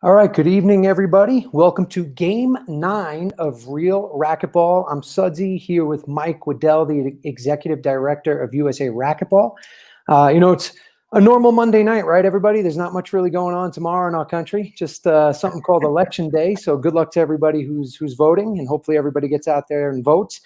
All right, good evening, everybody. Welcome to Game 9 of Real Racquetball. I'm Sudsy here with Mike Wedel, the Executive Director of USA Racquetball. It's a normal Monday night, right, everybody? There's not much really going on tomorrow in our country, just something called Election Day. So good luck to everybody who's voting, and hopefully everybody gets out there and votes.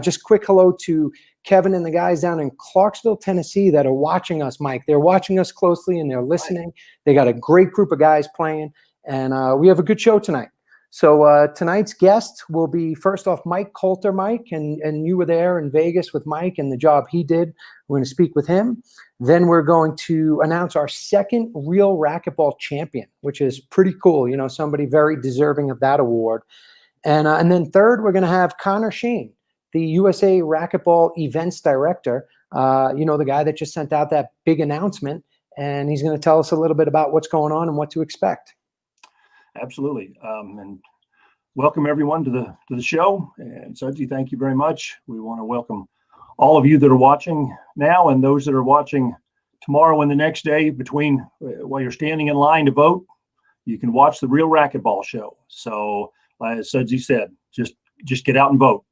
Just quick hello to Kevin and the guys down in Clarksville, Tennessee that are watching us, Mike. They're watching us closely and they're listening. They got a great group of guys playing. And we have a good show tonight. So tonight's guest will be, first off, Mike Coulter. Mike, and you were there in Vegas with Mike and the job he did. We're going to speak with him. Then we're going to announce our second Real Racquetball champion, which is pretty cool. You know, somebody very deserving of that award. And then third, we're going to have Connor Shane, the USA Racquetball Events Director, the guy that just sent out that big announcement. And he's going to tell us a little bit about what's going on and what to expect. Absolutely. And welcome everyone to the show. And Sudsy, thank you very much. We want to welcome all of you that are watching now and those that are watching tomorrow and the next day between while you're standing in line to vote. You can watch the Real Racquetball show. So as Sudsy said, just get out and vote.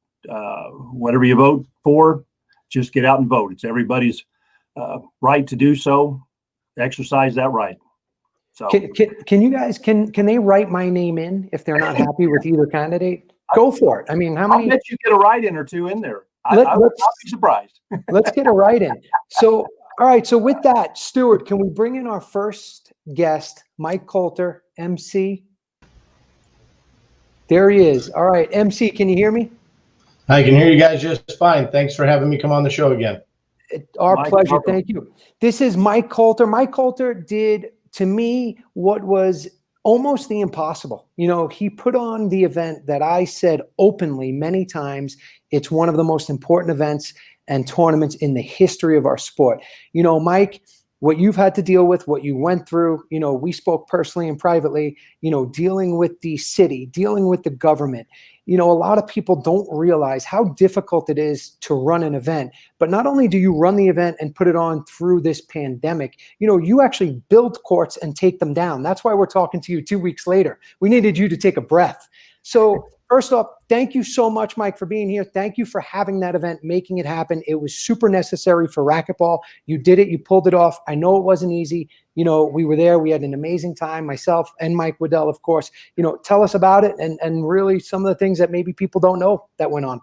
Whatever you vote for, just get out and vote. It's everybody's right to do so. Exercise that right. So can you guys can they write my name in if they're not happy with either candidate? Go for it. I mean, how many? I'll bet you get a write-in or two in there. I would not be surprised. Let's get a write-in. So, all right. So with that, Stuart, can we bring in our first guest, Mike Coulter, MC? There he is. All right, MC, can you hear me? I can hear you guys just fine. Thanks for having me come on the show again. Our pleasure. Thank you. This is Mike Coulter. Mike Coulter did, to me, what was almost the impossible. You know, he put on the event that I said openly many times, it's one of the most important events and tournaments in the history of our sport. You know, Mike, what you've had to deal with, what you went through, you know, we spoke personally and privately, you know, dealing with the city, dealing with the government. You know, a lot of people don't realize how difficult it is to run an event. But not only do you run the event and put it on through this pandemic, you know, you actually build courts and take them down. That's why we're talking to you 2 weeks later. We needed you to take a breath. So first off, thank you so much, Mike, for being here. Thank you for having that event, making it happen. It was super necessary for racquetball. You did it. You pulled it off. I know it wasn't easy. You know, we were there. We had an amazing time, myself and Mike Wedel, of course. You know, tell us about it and really some of the things that maybe people don't know that went on.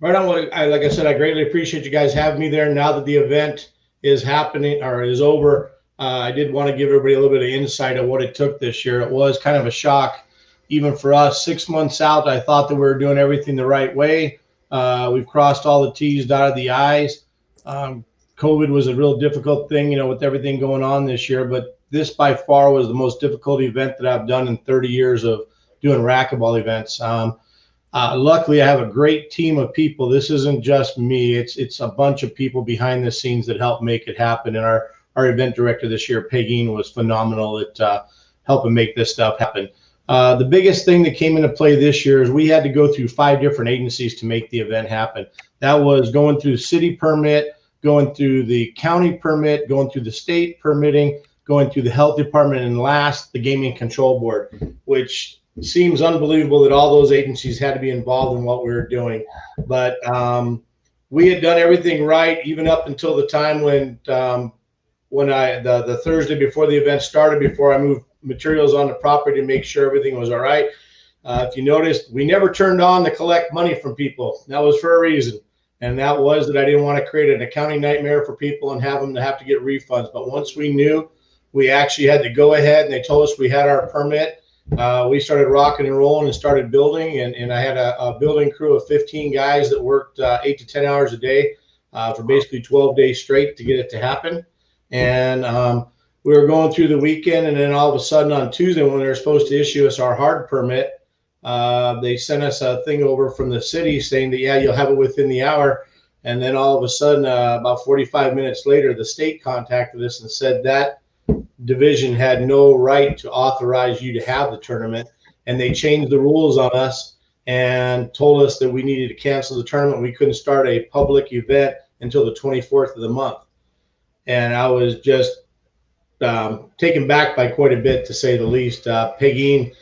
Right on. Like I said, I greatly appreciate you guys having me there. Now that the event is happening or is over, I did want to give everybody a little bit of insight of what it took this year. It was kind of a shock. Even for us, 6 months out, I thought that we were doing everything the right way. We've crossed all the T's, dotted the I's. COVID was a real difficult thing, you know, with everything going on this year. But this by far was the most difficult event that I've done in 30 years of doing racquetball events. Luckily, I have a great team of people. This isn't just me. It's a bunch of people behind the scenes that help make it happen. And our event director this year, Peggy, was phenomenal at helping make this stuff happen. The biggest thing that came into play this year is we had to go through 5 different agencies to make the event happen. That was going through city permit, going through the county permit, going through the state permitting, going through the health department, and last, the gaming control board, which seems unbelievable that all those agencies had to be involved in what we were doing. But we had done everything right, even up until the time when the Thursday before the event started, before I moved materials on the property to make sure everything was all right. If you noticed, we never turned on to collect money from people. That was for a reason. And that was that I didn't want to create an accounting nightmare for people and have them to have to get refunds. But once we knew we actually had to go ahead and they told us we had our permit, we started rocking and rolling and started building. And I had a building crew of 15 guys that worked 8 to 10 hours a day for basically 12 days straight to get it to happen. And we were going through the weekend, and then all of a sudden on Tuesday, when they were supposed to issue us our hard permit, they sent us a thing over from the city saying that, yeah, you'll have it within the hour. And then all of a sudden, about 45 minutes later, the state contacted us and said that division had no right to authorize you to have the tournament. And they changed the rules on us and told us that we needed to cancel the tournament. We couldn't start a public event until the 24th of the month. And I was just taken back by quite a bit, to say the least. Peggy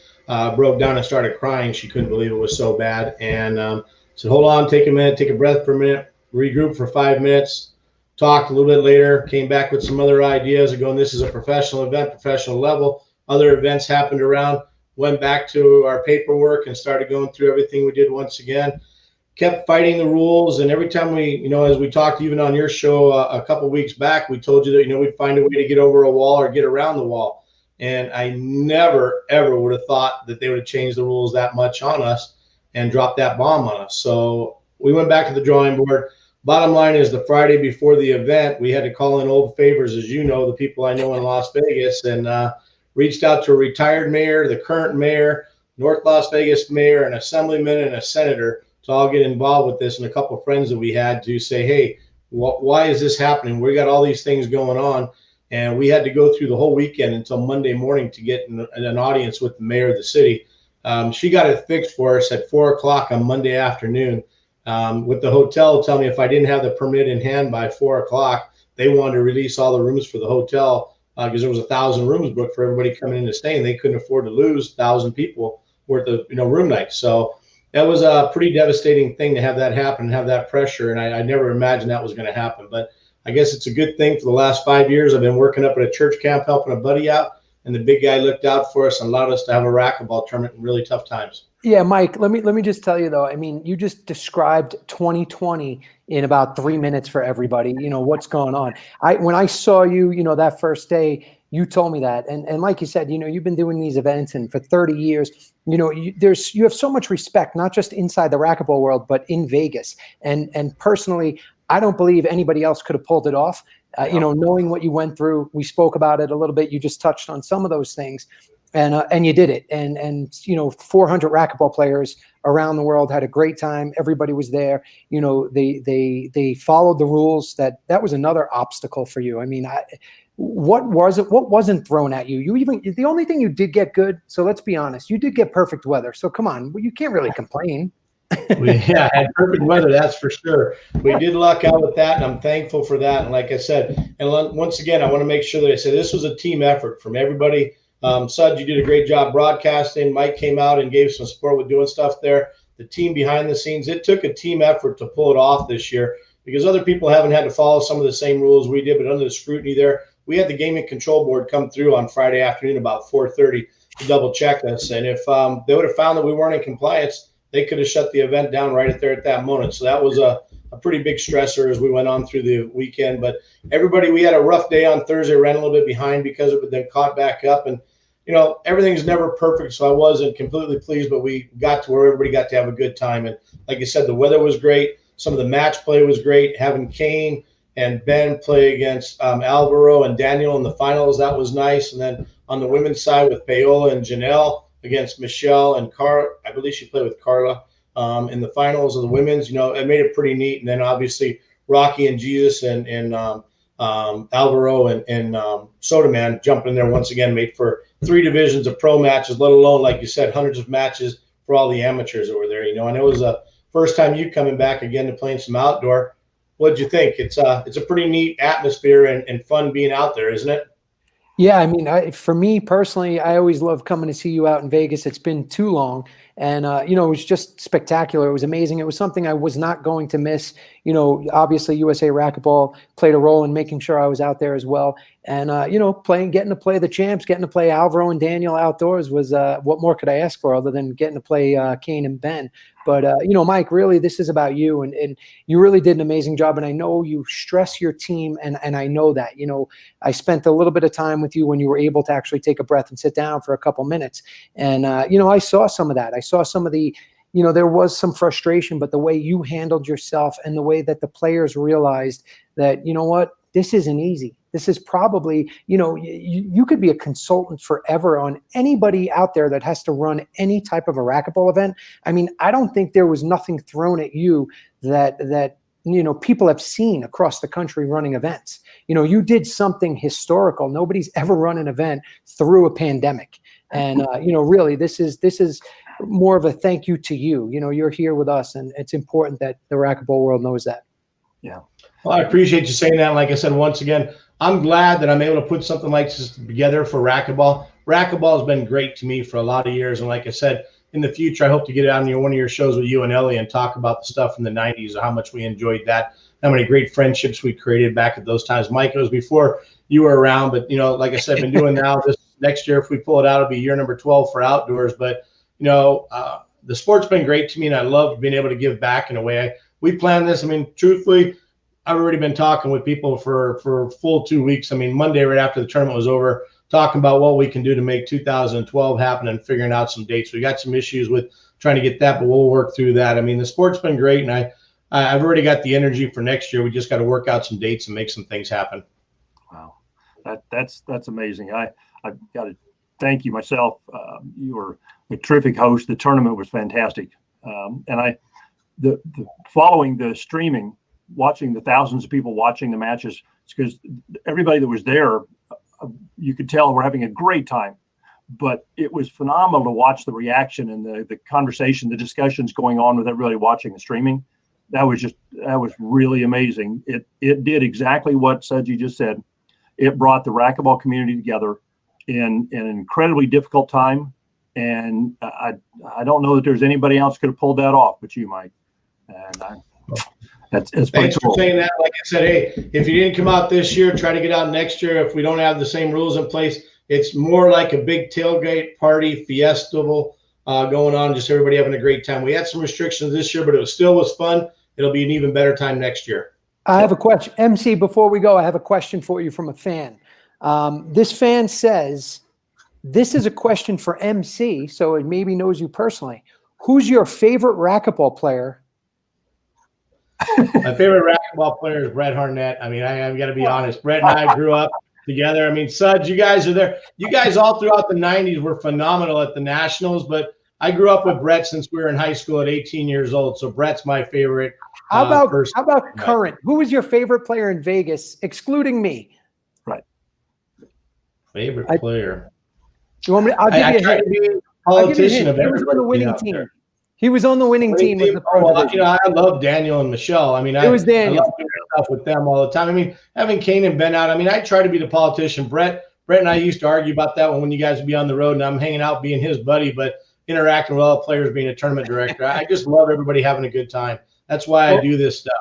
broke down and started crying. She couldn't believe it was so bad. And said, hold on, take a minute, take a breath for a minute, regroup for 5 minutes, talked a little bit later, came back with some other ideas of going, this is a professional event, professional level. Other events happened around, went back to our paperwork and started going through everything we did once again. Kept fighting the rules, and every time we, as we talked even on your show a couple weeks back, we told you that we'd find a way to get over a wall or get around the wall. And I never ever would have thought that they would have changed the rules that much on us and dropped that bomb on us. So we went back to the drawing board. Bottom line is, the Friday before the event, we had to call in old favors, as you know, the people I know in Las Vegas, and reached out to a retired mayor, the current mayor, North Las Vegas mayor, an assemblyman, and a senator to all get involved with this, and a couple of friends that we had to say, hey, why is this happening? We got all these things going on. And we had to go through the whole weekend until Monday morning to get an audience with the mayor of the city. She got it fixed for us at 4 o'clock on Monday afternoon. With the hotel telling me if I didn't have the permit in hand by 4 o'clock, they wanted to release all the rooms for the hotel because there was 1,000 rooms booked for everybody coming in to stay, and they couldn't afford to lose 1,000 people worth of room nights. So that was a pretty devastating thing to have that happen and have that pressure. And I never imagined that was going to happen. But I guess it's a good thing. For the last 5 years, I've been working up at a church camp, helping a buddy out. And the big guy looked out for us and allowed us to have a racquetball tournament in really tough times. Yeah, Mike, let me just tell you, though, I mean, you just described 2020 in about 3 minutes for everybody, what's going on. When I saw you, that first day, you told me that. And like you said, you've been doing these events and for 30 years, you have so much respect, not just inside the racquetball world, but in Vegas. And personally, I don't believe anybody else could have pulled it off. Knowing what you went through, we spoke about it a little bit. You just touched on some of those things. And you did it. And 400 racquetball players around the world had a great time. Everybody was there. They followed the rules. That was another obstacle for you. I mean, what was it? What wasn't thrown at you? The only thing you did get good. So let's be honest. You did get perfect weather. So come on, you can't really complain. Yeah, had perfect weather, that's for sure. We did luck out with that, and I'm thankful for that. And like I said, and once again, I want to make sure that I said this was a team effort from everybody. Sud, you did a great job broadcasting. Mike came out and gave some support with doing stuff there. The team behind the scenes, it took a team effort to pull it off this year because other people haven't had to follow some of the same rules we did, but under the scrutiny there, we had the gaming control board come through on Friday afternoon about 4:30 to double check us. And if they would have found that we weren't in compliance, they could have shut the event down right there at that moment. So that was a pretty big stressor as we went on through the weekend. But everybody, we had a rough day on Thursday, ran a little bit behind because of it, but then caught back up. And everything's never perfect, so I wasn't completely pleased, but we got to where everybody got to have a good time. And like I said, the weather was great. Some of the match play was great. Having Kane and Ben play against Alvaro and Daniel in the finals, that was nice. And then on the women's side with Paola and Janelle against Michelle and I believe she played with Carla in the finals of the women's, it made it pretty neat. And then obviously Rocky and Jesus and Alvaro and Soda Man jumping in there once again, made for 3 divisions of pro matches, let alone, like you said, hundreds of matches for all the amateurs over there. And it was a first time you coming back again to playing some outdoor. What'd you think? It's a pretty neat atmosphere and fun being out there, isn't it? Yeah, I mean, for me personally, I always love coming to see you out in Vegas. It's been too long. And, it was just spectacular. It was amazing. It was something I was not going to miss. Obviously USA Racquetball played a role in making sure I was out there as well. And, getting to play the champs, getting to play Alvaro and Daniel outdoors was what more could I ask for other than getting to play Kane and Ben. But, Mike, really, this is about you. And you really did an amazing job. And I know you stress your team. And I know that, I spent a little bit of time with you when you were able to actually take a breath and sit down for a couple minutes. And, I saw some of that. I saw some of the, there was some frustration, but the way you handled yourself and the way that the players realized that, this isn't easy. This is probably, you could be a consultant forever on anybody out there that has to run any type of a racquetball event. I mean, I don't think there was nothing thrown at you that people have seen across the country running events. You did something historical. Nobody's ever run an event through a pandemic. And, really, this is more of a thank you to you. You're here with us, and it's important that the racquetball world knows that. Yeah. Well, I appreciate you saying that. Like I said, once again, I'm glad that I'm able to put something like this together for racquetball. Racquetball has been great to me for a lot of years. And like I said, in the future, I hope to get on one of your shows with you and Ellie and talk about the stuff from the 90s, how much we enjoyed that, how many great friendships we created back at those times. Mike, it was before you were around, but, like I said, I've been doing now this next year. If we pull it out, it'll be year number 12 for outdoors. But, the sport's been great to me, and I love being able to give back in a way. We planned this. I mean, truthfully, I've already been talking with people for full 2 weeks. I mean, Monday, right after the tournament was over, talking about what we can do to make 2012 happen and figuring out some dates. We got some issues with trying to get that, but we'll work through that. I mean, the sport's been great, and I've already got the energy for next year. We just got to work out some dates and make some things happen. Wow, that's amazing. I've got to thank you myself. You were a terrific host. The tournament was fantastic, and the following the streaming, watching the thousands of people watching the matches, it's because everybody that was there, you could tell we're having a great time. But it was phenomenal to watch the reaction and the conversation, the discussions going on with everybody watching the streaming. That was really amazing. It did exactly what Sudsy just said. It brought the racquetball community together in an incredibly difficult time. And I don't know that there's anybody else could have pulled that off but you, Mike. And that's Thanks cool. for saying that. Like I said, hey, if you didn't come out this year, try to get out next year. If we don't have the same rules in place, it's more like a big tailgate party, festival going on, just everybody having a great time. We had some restrictions this year, but it still was fun. It'll be an even better time next year. I have a question. MC, before we go, I have a question for you from a fan. This fan says, this is a question for MC, so it maybe knows you personally. Who's your favorite racquetball player? My favorite racquetball player is Brett Harnett. I mean, I've got to be honest. Brett and I grew up together. I mean, Suds, you guys are there. You guys all throughout the 90s were phenomenal at the Nationals, but I grew up with Brett since we were in high school at 18 years old. So Brett's my favorite. How about current? Who was your favorite player in Vegas, excluding me? Right. Favorite player. You want me? I'll give you a hint. To be a politician of He was on the winning team. There. He was on the winning team. I love Daniel and Michelle. I mean, I love doing stuff with them all the time. I mean, having Kane and Ben out. I mean, I try to be the politician. Brett and I used to argue about that when you guys would be on the road and I'm hanging out being his buddy, but interacting with all the players, being a tournament director. I just love everybody having a good time. That's why I do this stuff.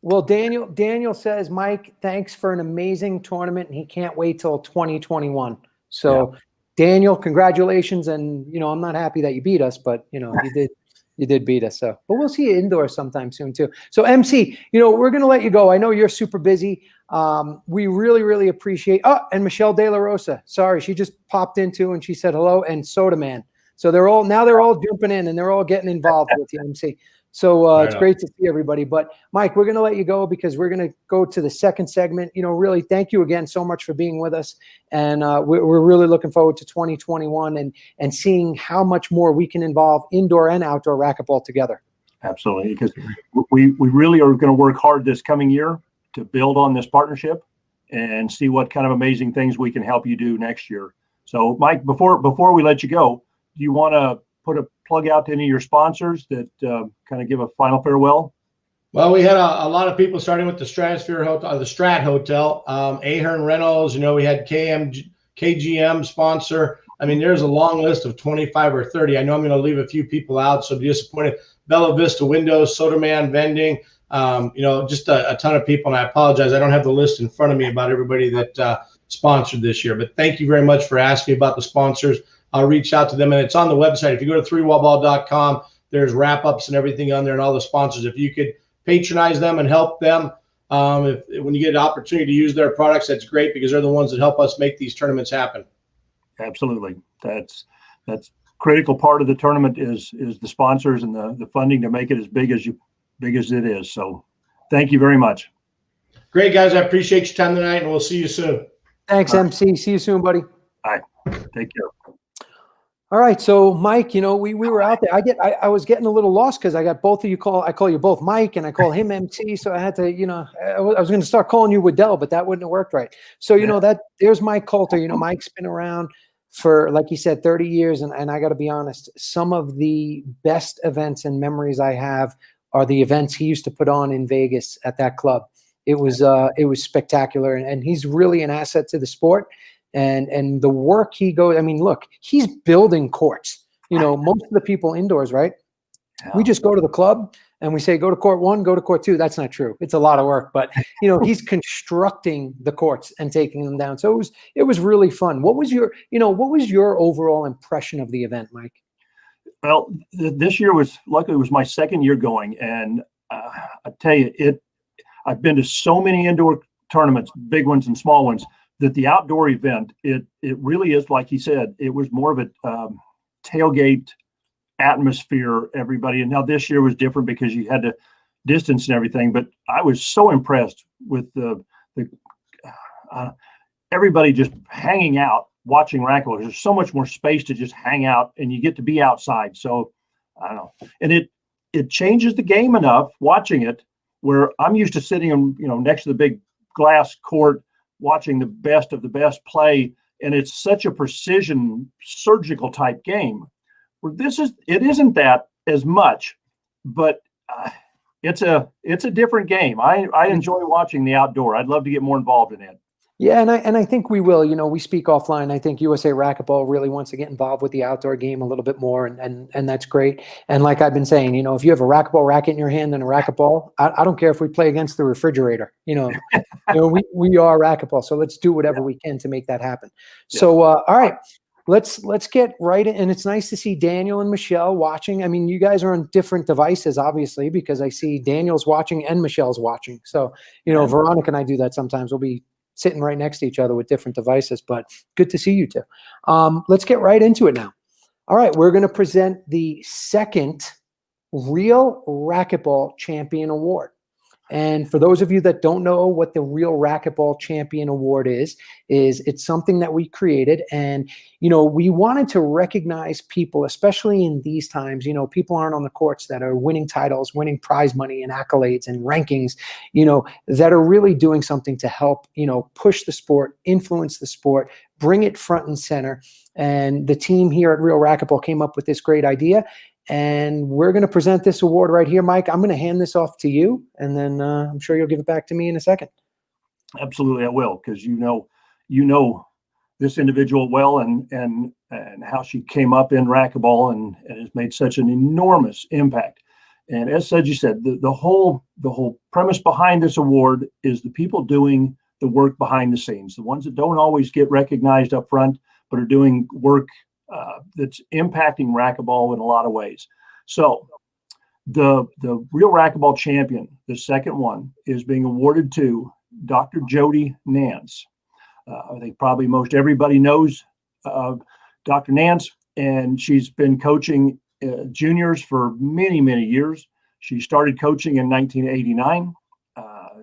Well, Daniel says, Mike, thanks for an amazing tournament, and he can't wait till 2021. So. Yeah. Daniel, congratulations, and I'm not happy that you beat us, but you did beat us. So, but we'll see you indoors sometime soon too. So, MC, we're gonna let you go. I know you're super busy. We really, really appreciate. Oh, and Michelle De La Rosa. Sorry, she just popped in too, and she said hello. And Soda Man. So they're all jumping in and they're all getting involved with the MC. So it's great to see everybody. But Mike, we're going to let you go because we're going to go to the second segment. Really, thank you again so much for being with us. And we're really looking forward to 2021 and seeing how much more we can involve indoor and outdoor racquetball together. Absolutely. Because we really are going to work hard this coming year to build on this partnership and see what kind of amazing things we can help you do next year. So, Mike, before we let you go, do you want to put a plug out to any of your sponsors that kind of give a final farewell? Well, we had a lot of people starting with the Stratosphere Hotel, the Strat Hotel, Ahern Reynolds. We had KGM sponsor. I mean, there's a long list of 25 or 30. I know I'm going to leave a few people out, so be disappointed. Bella Vista Windows, Soda Man Vending, just a ton of people. And I apologize, I don't have the list in front of me about everybody that sponsored this year. But thank you very much for asking about the sponsors. I'll reach out to them, and it's on the website. If you go to 3wallball.com, there's wrap-ups and everything on there and all the sponsors. If you could patronize them and help them, when you get an opportunity to use their products, that's great because they're the ones that help us make these tournaments happen. Absolutely. That's critical part of the tournament is the sponsors and the funding to make it as big as it is. So thank you very much. Great, guys. I appreciate your time tonight, and we'll see you soon. Thanks, MC. See you soon, buddy. All right. Take care. All right, so Mike, we were out there. I was getting a little lost because I got both of you I call you both Mike and I call him MC. So I had to, I was going to start calling you Wedel, but that wouldn't have worked right. So there's Mike Coulter. Mike's been around for, like you said, 30 years, and I got to be honest, some of the best events and memories I have are the events he used to put on in Vegas at that club. It was spectacular, and he's really an asset to the sport. And the work he goes, I mean, look, he's building courts. Most of the people indoors, right? Yeah. We just go to the club and we say, go to court 1, go to court 2. That's not true. It's a lot of work, but he's constructing the courts and taking them down. So it was really fun. What was your overall impression of the event, Mike? Well, this year luckily it was my second year going, and I tell you, I've been to so many indoor tournaments, big ones and small ones, that the outdoor event, it really is, like he said, it was more of a tailgate atmosphere, everybody. And now this year was different because you had to distance and everything, but I was so impressed with the everybody just hanging out, watching racquetball. There's so much more space to just hang out, and you get to be outside. So I don't know. And it changes the game enough watching it, where I'm used to sitting next to the big glass court, watching the best of the best play. And it's such a precision, surgical type game. Where it isn't that as much, but it's a different game. I enjoy watching the outdoor. I'd love to get more involved in it. Yeah, and I think we will. We speak offline. I think USA Racquetball really wants to get involved with the outdoor game a little bit more, and that's great. And like I've been saying, if you have a racquetball racket in your hand and a racquetball, I don't care if we play against the refrigerator. We are racquetball, so let's do whatever we can to make that happen. Yeah. So all right, let's get right in. And it's nice to see Daniel and Michelle watching. I mean, you guys are on different devices, obviously, because I see Daniel's watching and Michelle's watching. So Veronica and I do that sometimes. We'll be sitting right next to each other with different devices, but good to see you two. Let's get right into it now. All right, we're going to present the second Real Racquetball Champion Award. And for those of you that don't know what the Real Racquetball Champion Award is it's something that we created. And, we wanted to recognize people, especially in these times. People aren't on the courts that are winning titles, winning prize money and accolades and rankings, that are really doing something to help, push the sport, influence the sport, bring it front and center. And the team here at Real Racquetball came up with this great idea. And we're going to present this award right here, Mike. I'm going to hand this off to you, and then I'm sure you'll give it back to me in a second. Absolutely, I will, because you know this individual well, and how she came up in racquetball and has made such an enormous impact. And as Sudsy said, the whole premise behind this award is the people doing the work behind the scenes, the ones that don't always get recognized up front, but are doing work that's impacting racquetball in a lot of ways. So the Real Racquetball Champion, the second one, is being awarded to Dr. Jody Nance. I think probably most everybody knows Dr. Nance, and she's been coaching juniors for many, many years. She started coaching in 1989.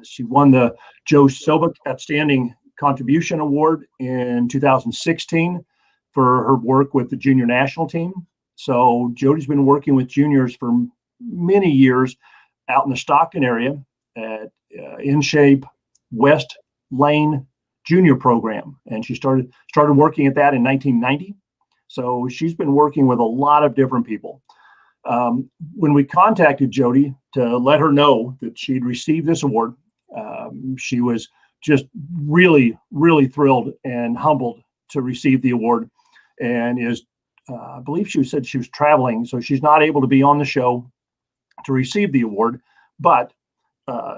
She won the Joe Sobek Outstanding Contribution Award in 2016. For her work with the junior national team. So Jody's been working with juniors for many years out in the Stockton area at In Shape West Lane Junior Program. And she started working at that in 1990. So she's been working with a lot of different people. When we contacted Jody to let her know that she'd received this award, she was just really, really thrilled and humbled to receive the award. And I believe she said she was traveling, so she's not able to be on the show to receive the award. But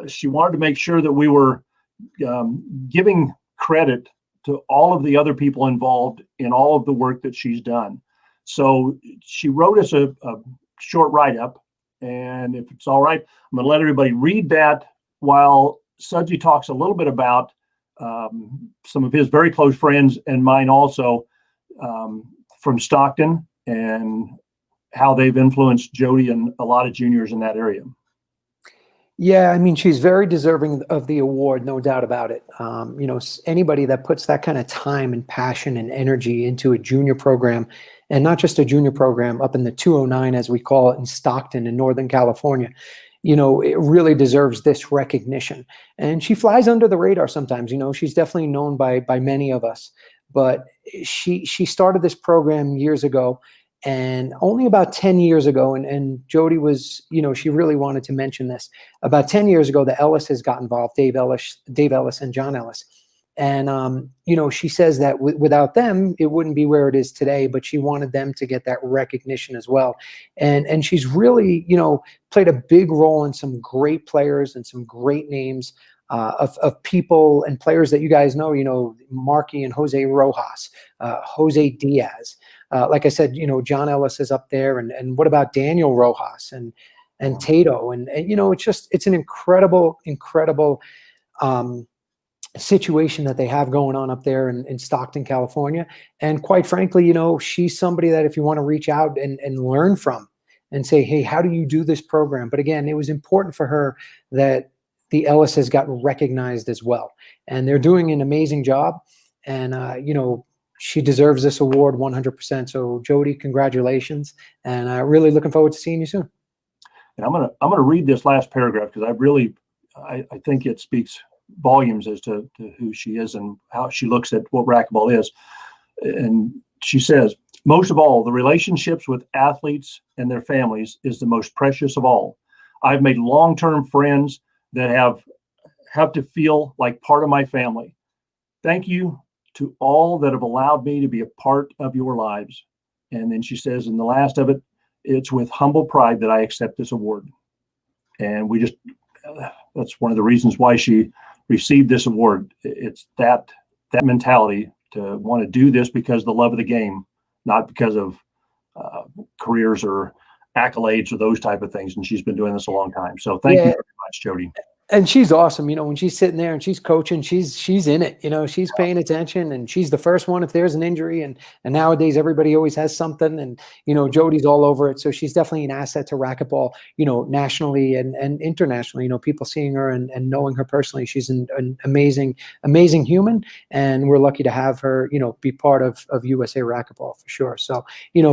she wanted to make sure that we were giving credit to all of the other people involved in all of the work that she's done. So she wrote us a short write-up, and if it's all right, I'm going to let everybody read that while Sudsy talks a little bit about some of his very close friends and mine also, from Stockton, and how they've influenced Jody and a lot of juniors in that area. Yeah, I mean, she's very deserving of the award, no doubt about it. Anybody that puts that kind of time and passion and energy into a junior program, and not just a junior program up in the 209, as we call it, in Stockton in Northern California, it really deserves this recognition. And she flies under the radar sometimes. She's definitely known by many of us. But she started this program years ago, And only about 10 years ago, and Jody was, she really wanted to mention this. About 10 years ago, the Ellises got involved, Dave Ellis and John Ellis. And, she says that without them, it wouldn't be where it is today, but she wanted them to get that recognition as well. And she's really, played a big role in some great players and some great names of people and players that you guys know, Marky and Jose Rojas, Jose Diaz. Like I said, John Ellis is up there. And what about Daniel Rojas and Tato? And it's an incredible situation that they have going on up there in Stockton, California. And quite frankly, she's somebody that if you want to reach out and learn from and say, hey, how do you do this program? But again, it was important for her that the Ellises got recognized as well. And they're doing an amazing job. And, she deserves this award 100%. So Jody, congratulations. And really looking forward to seeing you soon. And I'm gonna read this last paragraph because I think it speaks volumes as to who she is and how she looks at what racquetball is. And she says, most of all, the relationships with athletes and their families is the most precious of all. I've made long-term friends that have to feel like part of my family. Thank you to all that have allowed me to be a part of your lives. And then she says in the last of it, it's with humble pride that I accept this award. And that's one of the reasons why she received this award. It's that mentality to want to do this because of the love of the game, not because of careers or accolades or those type of things. And she's been doing this a long time. So thank you very much, Jody. And she's awesome. When she's sitting there and she's coaching, she's in it, she's paying attention, and she's the first one if there's an injury. And nowadays everybody always has something, and, Jody's all over it. So she's definitely an asset to racquetball, nationally and internationally, people seeing her and knowing her personally. She's an amazing human. And we're lucky to have her, be part of USA Racquetball for sure. So,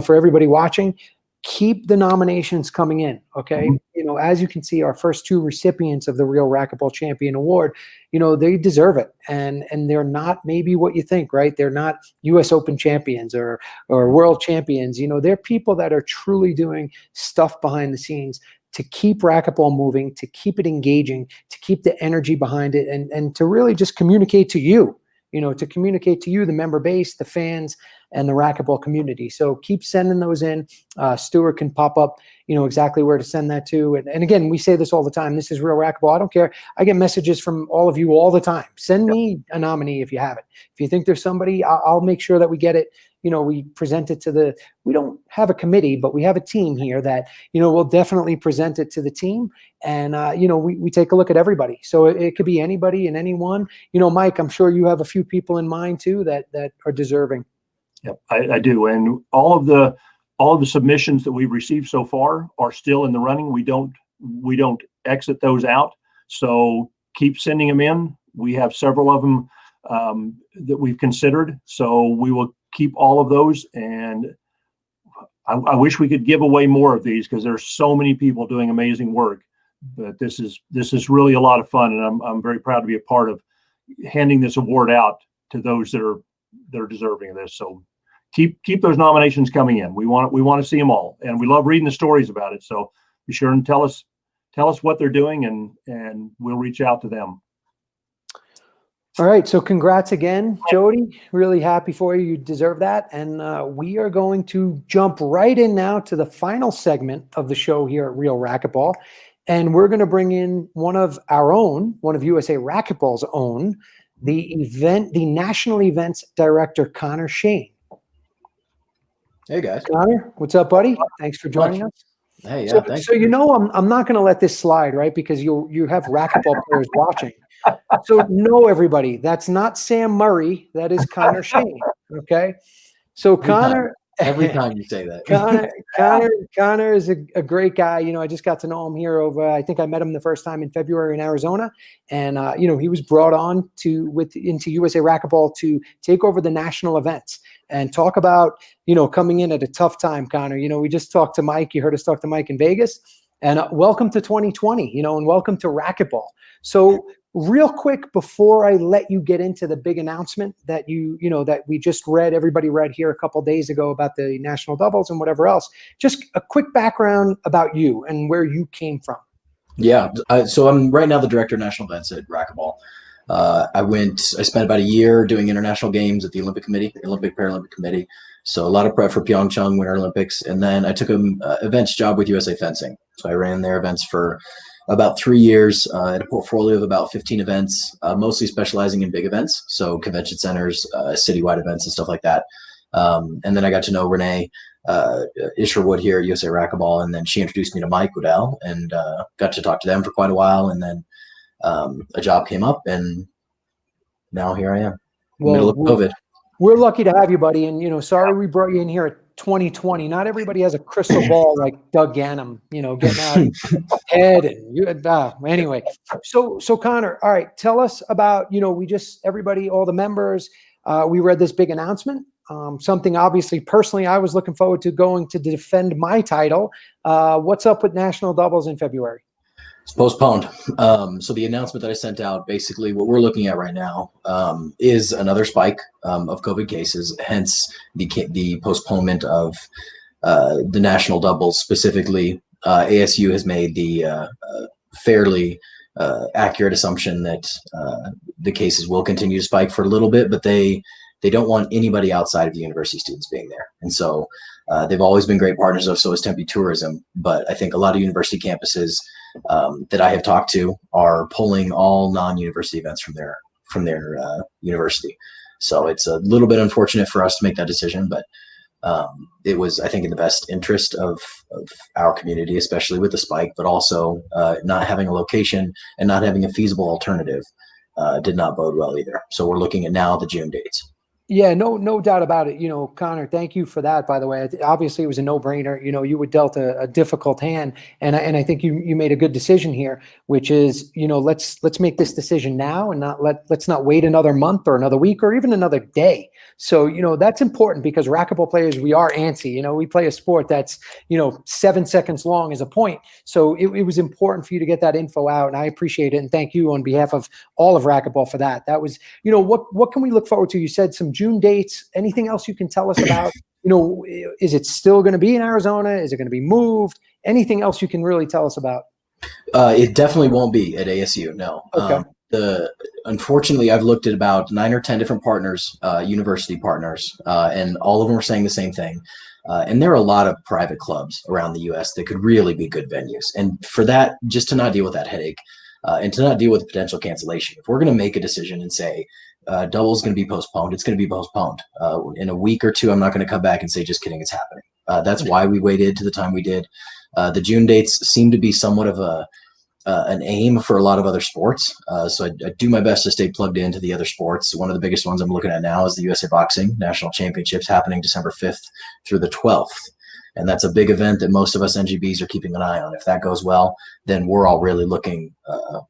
for everybody watching, keep the nominations coming in, okay? Mm-hmm. As you can see, our first two recipients of the Real Racquetball Champion Award, they deserve it. And they're not maybe what you think, right? They're not US Open champions or world champions. They're people that are truly doing stuff behind the scenes to keep racquetball moving, to keep it engaging, to keep the energy behind it, and to really just communicate to you, the member base, the fans, and the racquetball community. So keep sending those in. Stuart can pop up, exactly where to send that to. And again, we say this all the time. This is Real Racquetball. I don't care. I get messages from all of you all the time. Send me a nominee if you have it. If you think there's somebody, I'll make sure that we get it. We present it to we don't have a committee, but we have a team here that, we'll definitely present it to the team. And, we take a look at everybody. So it could be anybody and anyone. Mike, I'm sure you have a few people in mind too that are deserving. Yep, I do. And all of the submissions that we've received so far are still in the running. We don't exit those out. So keep sending them in. We have several of them that we've considered. So we will keep all of those. And I wish we could give away more of these because there's so many people doing amazing work. But this is really a lot of fun, and I'm very proud to be a part of handing this award out to those that are deserving of this. So keep those nominations coming in. We want to see them all, and we love reading the stories about it. So be sure and tell us what they're doing, and we'll reach out to them. All right. So congrats again, Jody. Really happy for you. You deserve that. And we are going to jump right in now to the final segment of the show here at Real Racquetball. And we're going to bring in one of USA Racquetball's own, the national events director, Connor Shane. Hey guys. Connor, what's up, buddy? Thanks for joining us. Hey, yeah, thanks. So I'm not going to let this slide, right? Because you have racquetball players watching. So no, everybody, that's not Sam Murray. That is Connor Shane. Okay. So Every time you say that. Connor is a great guy. I just got to know him here I think I met him the first time in February in Arizona. And, he was brought on into USA Racquetball to take over the national events and talk about, coming in at a tough time, Connor. We just talked to Mike. You heard us talk to Mike in Vegas. And welcome to 2020, and welcome to racquetball. So real quick before I let you get into the big announcement that that we just everybody read here a couple days ago about the national doubles and whatever else, just a quick background about you and where you came from. Yeah. So I'm right now the director of national events at Racquetball. I spent about a year doing international games at the Olympic Paralympic Committee. So a lot of prep for Pyeongchang Winter Olympics. And then I took an events job with USA Fencing. So I ran their events for about 3 years. I had a portfolio of about 15 events, mostly specializing in big events. So convention centers, citywide events and stuff like that. And then I got to know Renee Isherwood here at USA Racquetball. And then she introduced me to Mike Wedel and got to talk to them for quite a while. And then a job came up, and now here I am, middle of COVID. We're lucky to have you, buddy. And, sorry we brought you in here at 2020. Not everybody has a crystal ball like Doug Ganem, getting out head and anyway. So Connor, all right, tell us about, everybody, all the members, we read this big announcement. Something obviously personally I was looking forward to going to defend my title. What's up with national doubles in February? It's postponed. So the announcement that I sent out, basically what we're looking at right now is another spike of COVID cases, hence the postponement of the national doubles. Specifically, ASU has made the fairly accurate assumption that the cases will continue to spike for a little bit, but they don't want anybody outside of the university students being there. And so they've always been great partners of, so is Tempe Tourism. But I think a lot of university campuses that I have talked to are pulling all non-university events from their university. So it's a little bit unfortunate for us to make that decision, but it was, I think, in the best interest of our community, especially with the spike, but also not having a location and not having a feasible alternative did not bode well either. So we're looking at now the June dates. Yeah, no doubt about it. Connor, thank you for that, by the way. Obviously, it was a no-brainer. You were dealt a difficult hand, and I think you made a good decision here, which is, let's make this decision now and let's not wait another month or another week or even another day. So, that's important because racquetball players, we are antsy. We play a sport that's, 7 seconds long as a point. So it was important for you to get that info out, and I appreciate it. And thank you on behalf of all of racquetball for that. That was, what can we look forward to? You said some June dates. Anything else you can tell us about? Is it still going to be in Arizona? Is it going to be moved? Anything else you can really tell us about? It definitely won't be at ASU. No. Okay. Unfortunately, I've looked at about 9 or 10 different partners, university partners, and all of them are saying the same thing. And there are a lot of private clubs around the U.S. that could really be good venues. And for that, just to not deal with that headache and to not deal with potential cancellation, if we're going to make a decision and say double is going to be postponed, it's going to be postponed. In a week or two, I'm not going to come back and say, just kidding, it's happening. That's why we waited to the time we did. The June dates seem to be somewhat of an aim for a lot of other sports. So I do my best to stay plugged into the other sports. One of the biggest ones I'm looking at now is the USA Boxing National Championships happening December 5th through the 12th. And that's a big event that most of us NGBs are keeping an eye on. If that goes well, then we're all really looking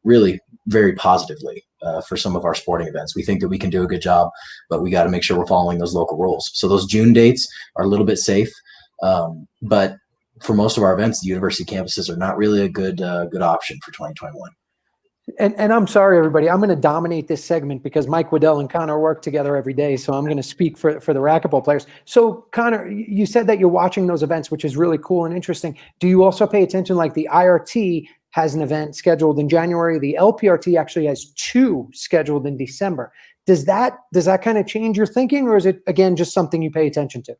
really very positively for some of our sporting events. We think that we can do a good job, but we got to make sure we're following those local rules. So those June dates are a little bit safe, but for most of our events, the university campuses are not really a good option for 2021. And I'm sorry, everybody. I'm going to dominate this segment because Mike Wedel and Connor work together every day. So I'm going to speak for the racquetball players. So Connor, you said that you're watching those events, which is really cool and interesting. Do you also pay attention, like the IRT has an event scheduled in January. The LPRT actually has 2 scheduled in December. Does that kind of change your thinking, or is it, again, just something you pay attention to?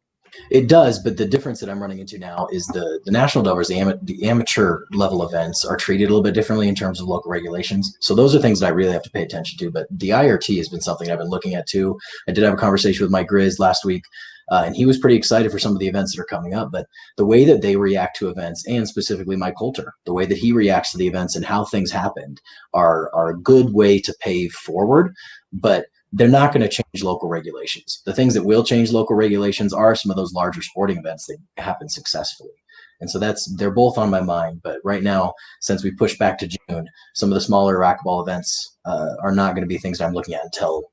It does, but the difference that I'm running into now is the national doubles, the amateur level events are treated a little bit differently in terms of local regulations. So those are things that I really have to pay attention to. But the IRT has been something I've been looking at too. I did have a conversation with Mike Grizz last week, and he was pretty excited for some of the events that are coming up. But the way that they react to events, and specifically Mike Coulter, the way that he reacts to the events and how things happened are a good way to pave forward. But they're not going to change local regulations. The things that will change local regulations are some of those larger sporting events that happen successfully. And so they're both on my mind. But right now, since we pushed back to June, some of the smaller racquetball events are not going to be things that I'm looking at until,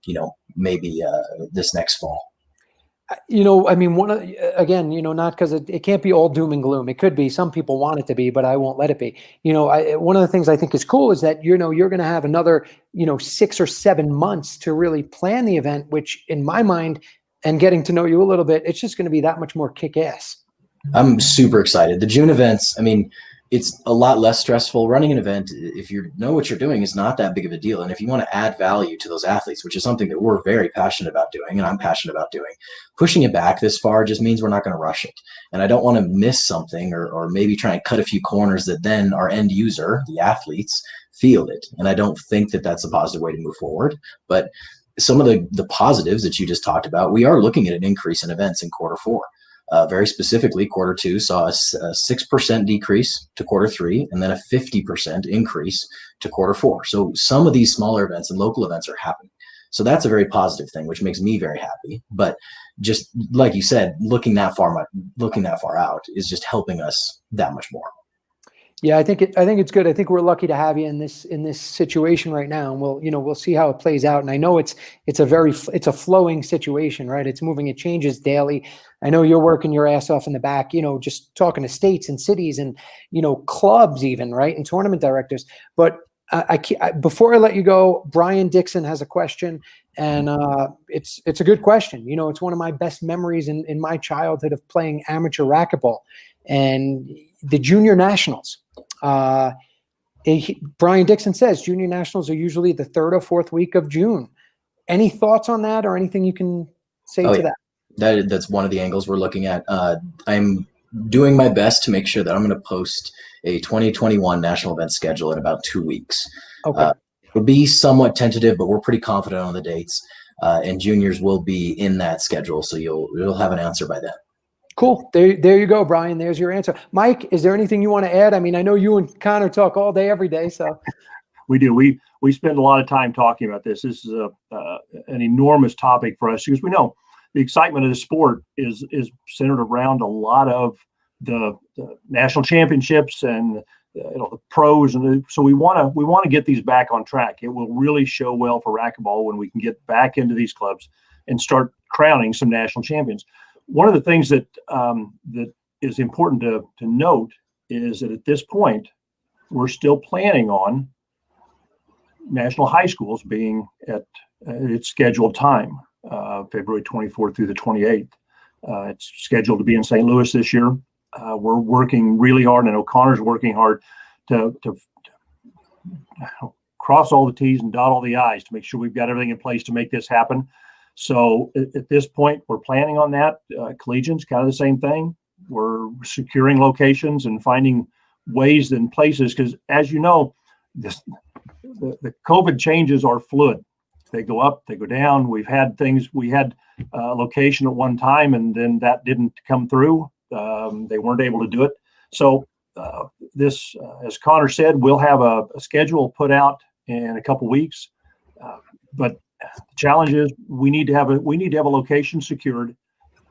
maybe this next fall. I mean, again, not because it can't be all doom and gloom. It could be. Some people want it to be, but I won't let it be. One of the things I think is cool is that, you're going to have another, 6 or 7 months to really plan the event, which in my mind, and getting to know you a little bit, it's just going to be that much more kick-ass. I'm super excited. The June events, I mean, it's a lot less stressful. Running an event, if you know what you're doing, is not that big of a deal. And if you want to add value to those athletes, which is something that we're very passionate about doing, and I'm passionate about doing, pushing it back this far just means we're not going to rush it. And I don't want to miss something or maybe try and cut a few corners that then our end user, the athletes, feel it. And I don't think that that's a positive way to move forward. But some of the positives that you just talked about, we are looking at an increase in events in Q4. Very specifically, Q2 saw a 6% decrease to Q3, and then a 50% increase to Q4. So some of these smaller events and local events are happening. So that's a very positive thing, which makes me very happy. But just like you said, looking that far out is just helping us that much more. Yeah, I think it's good. I think we're lucky to have you in this situation right now, and we'll see how it plays out. And I know it's a flowing situation, right? It's moving, it changes daily. I know you're working your ass off in the back, just talking to states and cities and clubs even, right, and tournament directors. But before I let you go, Brian Dixon has a question, and it's a good question. It's one of my best memories in my childhood of playing amateur racquetball and the junior nationals. Brian Dixon says junior nationals are usually the 3rd or 4th week of June. Any thoughts on that, or anything you can say to that? That's one of the angles we're looking at. I'm doing my best to make sure that I'm going to post a 2021 national event schedule in about 2 weeks. Okay. It'll be somewhat tentative, but we're pretty confident on the dates. And juniors will be in that schedule, so you'll have an answer by then. Cool. There you go, Brian. There's your answer. Mike, is there anything you want to add? I mean, I know you and Connor talk all day, every day. So we do. We spend a lot of time talking about this. This is an enormous topic for us because we know the excitement of the sport is centered around a lot of the national championships and the pros, and so we want to get these back on track. It will really show well for racquetball when we can get back into these clubs and start crowning some national champions. One of the things that is important to note is that at this point, we're still planning on national high schools being at its scheduled time, February 24th through the 28th. It's scheduled to be in St. Louis this year. We're working really hard, and O'Connor's working hard to cross all the T's and dot all the I's to make sure we've got everything in place to make this happen. So at this point, we're planning on that. Collegiate's kind of the same thing. We're securing locations and finding ways and places because, as you know, the COVID changes are fluid. They go up, they go down. We had a location at one time, and then that didn't come through. They weren't able to do it. So this, as Connor said, we'll have a schedule put out in a couple weeks. But the challenge is we need to have a location secured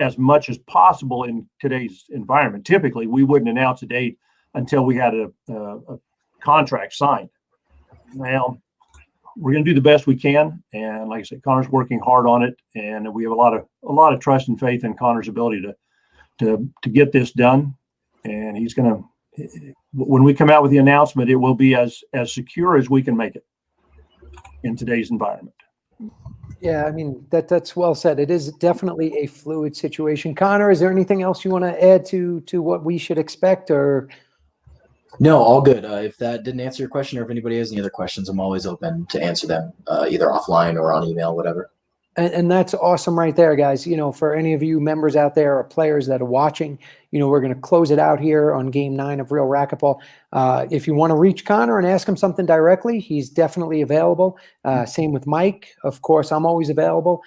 as much as possible in today's environment. Typically, we wouldn't announce a date until we had a contract signed. Now, we're going to do the best we can, and like I said, Connor's working hard on it, and we have a lot of trust and faith in Connor's ability to get this done. And he's going to, when we come out with the announcement, it will be as secure as we can make it in today's environment. Yeah, I mean, that's well said. It is definitely a fluid situation. Connor, is there anything else you want to add to what we should expect, or? No, all good. If that didn't answer your question, or if anybody has any other questions, I'm always open to answer them, either offline or on email, whatever. And that's awesome right there, guys. For any of you members out there or players that are watching, we're going to close it out here on Game 9 of Real Racquetball. If you want to reach Connor and ask him something directly, he's definitely available. Same with Mike. Of course, I'm always available.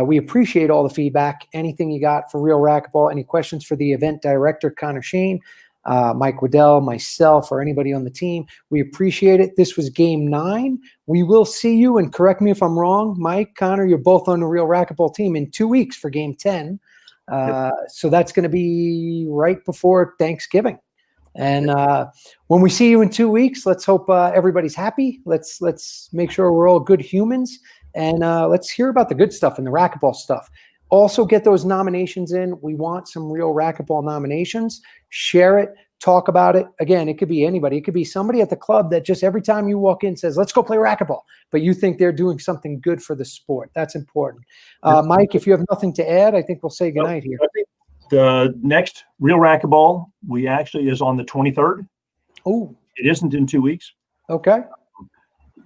We appreciate all the feedback. Anything you got for Real Racquetball, any questions for the event director, Connor Shane, Mike Wedel, myself, or anybody on the team, we appreciate it. This was Game 9. We will see you, and correct me if I'm wrong, Mike, Connor, you're both on the Real Racquetball team in 2 weeks for Game 10. So that's going to be right before Thanksgiving. And when we see you in 2 weeks, let's hope everybody's happy. Let's make sure we're all good humans, and let's hear about the good stuff and the racquetball stuff. Also get those nominations in. We want some real racquetball nominations. Share it. Talk about it. Again, it could be anybody. It could be somebody at the club that just every time you walk in says, let's go play racquetball. But you think they're doing something good for the sport. That's important. Mike, if you have nothing to add, I think we'll say goodnight here. I think the next Real Racquetball, we actually is on the 23rd. Oh, It isn't in 2 weeks. okay.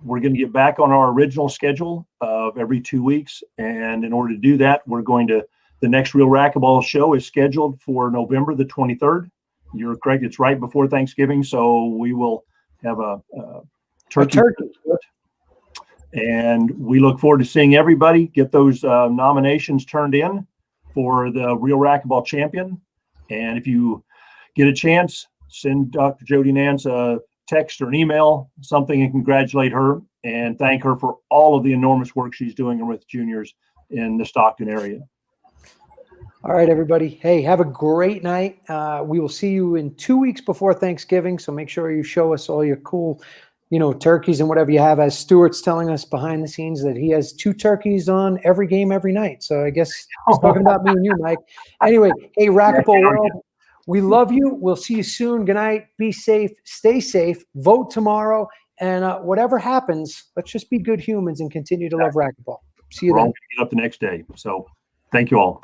We're going to get back on our original schedule of every 2 weeks. And in order to do that, the next Real Racquetball show is scheduled for November the 23rd. You're correct. It's right before Thanksgiving. So we will have a turkey. And we look forward to seeing everybody get those nominations turned in for the Real Racquetball champion. And if you get a chance, send Dr. Jody Nance a text or an email, something, and congratulate her and thank her for all of the enormous work she's doing with juniors in the Stockton area. All right, everybody. Hey, have a great night. We will see you in 2 weeks before Thanksgiving. So make sure you show us all your cool, turkeys and whatever you have. As Stuart's telling us behind the scenes that he has 2 turkeys on every game every night. So I guess he's talking about me and you, Mike. Anyway, hey, Racquetball World, we love you. We'll see you soon. Good night. Be safe. Stay safe. Vote tomorrow. And whatever happens, let's just be good humans and continue to love racquetball. See you We're all then. gonna get up the next day. So thank you all.